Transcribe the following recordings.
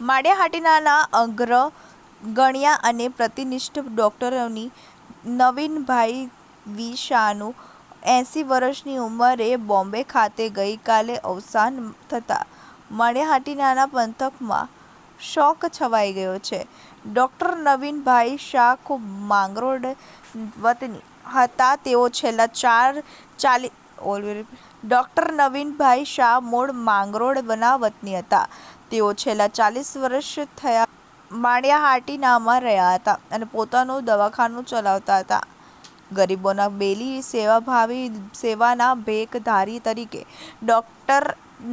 માળિયાહાટીના અગ્ર ગણ્યા અને પ્રતિષ્ઠિત ડૉક્ટરોની નવીનભાઈ વી શાહનું 80 વર્ષની ઉંમરે બોમ્બે ખાતે ગઈકાલે અવસાન થતાં માળિયાહાટીના પંથકમાં શોક છવાઈ ગયો છે. ડૉક્ટર નવીનભાઈ શાહ ખૂબ માંગરોળ વતની હતા. તેઓ ડૉક્ટર નવીનભાઈ શાહ મૂળ માંગરોળના વતની હતા. તેઓ છેલ્લા 40 વર્ષ થયા માળિયાહાટીનામાં રહ્યા હતા અને પોતાનું દવાખાનું ચલાવતા હતા. ગરીબોના બેલી સેવાભાવી સેવાના ભેખધારી તરીકે ડૉક્ટર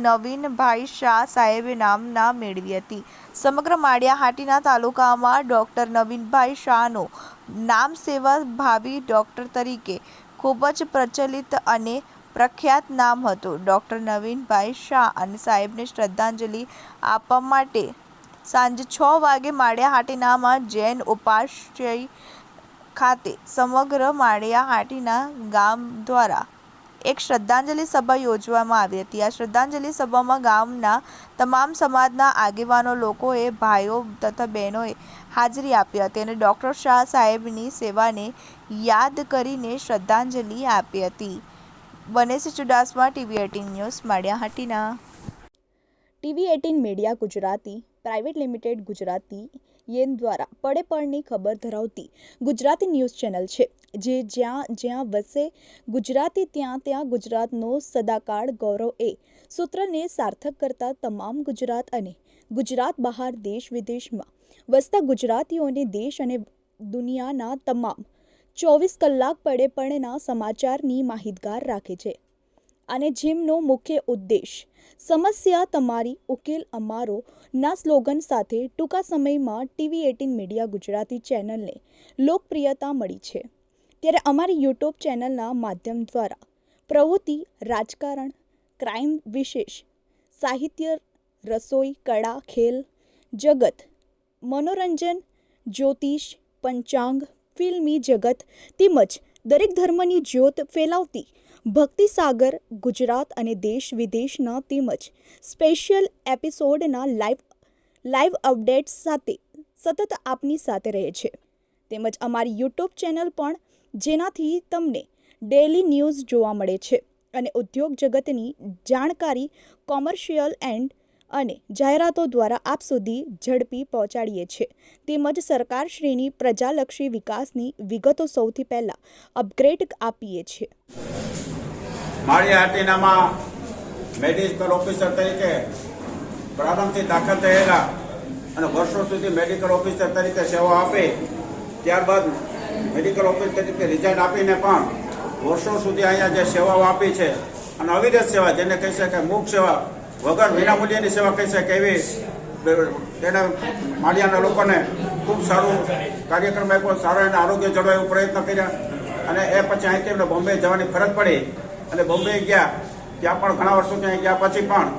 નવીનભાઈ શાહ સાહેબે નામના મેળવી હતી. સમગ્ર માળિયાહાટીના તાલુકામાં ડૉક્ટર નવીનભાઈ શાહનું નામ સેવાભાવી ડૉક્ટર તરીકે ખૂબ જ પ્રચલિત અને પ્રખ્યાત નામ હતું. ડૉક્ટર નવીનભાઈ શાહ અને સાહેબને શ્રદ્ધાંજલિ આપવા માટે સાંજે 6 વાગે માળિયાહાટીનામાં જૈન ઉપાશ્રય ખાતે સમગ્ર માળિયાહાટીના ગામ દ્વારા એક શ્રદ્ધાંજલિ સભા યોજવામાં આવી હતી. આ શ્રદ્ધાંજલિ સભામાં ગામના તમામ સમાજના આગેવાનો, લોકોએ, ભાઈઓ તથા બહેનોએ હાજરી આપી હતી અને ડૉક્ટર શાહ સાહેબની સેવાને યાદ કરીને શ્રદ્ધાંજલિ આપી હતી. બનેસી Chudasama, TV18 news, Maliyahatina. TV18 media Gujarati private limited Gujarati યેન દ્વારા પડે પળની ખબર ધરાવતી ગુજરાતી ન્યૂઝ ચેનલ છે, જે જ્યાં જ્યાં વસે ગુજરાતી ત્યાં ત્યાં ગુજરાતનો સદાકાળ ગૌરવ એ સૂત્રને સાર્થક કરતા તમામ ગુજરાત અને ગુજરાત બહાર દેશ વિદેશમાં વસતા ગુજરાતીઓને દેશ અને દુનિયાના તમામ 24 કલાક પડે પળના સમાચારની માહિતગાર રાખે છે અને જેમનો મુખ્ય ઉદ્દેશ સમસ્યા તમારી, ઉકેલ અમારો ના સ્લોગન સાથે ટૂંકા સમયમાં TV18 મીડિયા ગુજરાતી ચેનલને લોકપ્રિયતા મળી છે. ત્યારે અમારી યુટ્યુબ ચેનલના માધ્યમ દ્વારા પ્રવૃત્તિ, રાજકારણ, ક્રાઇમ, વિશેષ સાહિત્ય, રસોઈ, કળા, ખેલ જગત, મનોરંજન, જ્યોતિષ, પંચાંગ, ફિલ્મી જગત તેમજ દરેક ધર્મની જ્યોત ફેલાવતી ભક્તિસાગર ગુજરાત અને દેશ વિદેશના તેમજ સ્પેશિયલ એપિસોડના લાઈવ અપડેટ્સ સાથે સતત આપની સાથે રહે છે. તેમજ અમારી યુટ્યુબ ચેનલ પણ, જેનાથી તમને ડેલી ન્યૂઝ જોવા મળે છે અને ઉદ્યોગ જગતની જાણકારી કોમર્શિયલ અને જાહેરાતો દ્વારા આપ સુધી ઝડપી પહોંચાડીએ છીએ. તેમજ સરકારશ્રીની પ્રજાલક્ષી વિકાસની વિગતો સૌથી પહેલાં અપગ્રેડ આપીએ છીએ. માળિયાહાટીનામાં મેડિકલ ઓફિસર તરીકે પ્રારંભથી દાખલ થયેલા અને વર્ષો સુધી મેડિકલ ઓફિસર તરીકે સેવા આપી, ત્યારબાદ મેડિકલ ઓફિસર તરીકે રિઝાઇન આપીને પણ વર્ષો સુધી અહીંયા જે સેવાઓ આપી છે અને અવિરત સેવા, જેને કહી શકાય મૂક સેવા, વગર વિનામૂલ્યની સેવા કહી શકાય એવી તેને માળિયાના લોકોને ખૂબ સારું કાર્યક્રમ આપ્યો, સારો એને આરોગ્ય જળવાય એવો પ્રયત્ન કર્યા અને એ પછી અહીંથી એમને બોમ્બે જવાની ફરજ પડી અને બોમ્બે ગયા. ત્યાં પણ ઘણા વર્ષો ત્યાં ગયા પછી પણ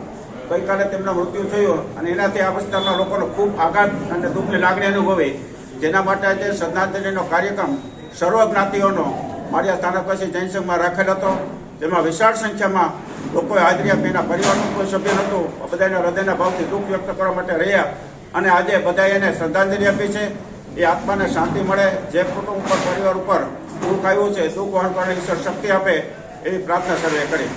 ગઈકાલે તેમનું મૃત્યુ થયું અને એનાથી આ વિસ્તારના લોકોનો ખૂબ આઘાત અને દુઃખની લાગણી અનુભવી. જેના માટે આજે શ્રદ્ધાંજલિનો કાર્યક્રમ સર્વ જ્ઞાતિઓનો માળિયા સ્થાનક પછી જૈન સંઘમાં રાખેલ હતો, જેમાં વિશાળ સંખ્યામાં લોકોએ હાજરી આપી. એના પરિવારનું કોઈ સભ્ય નહોતું, બધાના હૃદયના ભાવથી દુઃખ વ્યક્ત કરવા માટે રહ્યા અને આજે બધાએ એને શ્રદ્ધાંજલિ આપી છે. એ આત્માને શાંતિ મળે, જે કુટુંબ ઉપર, પરિવાર ઉપર દુઃખ આવ્યું છે, દુઃખ વહન કરવાની ઈશ્વર શક્તિ આપે એવી પ્રાર્થના સર્વે કરી.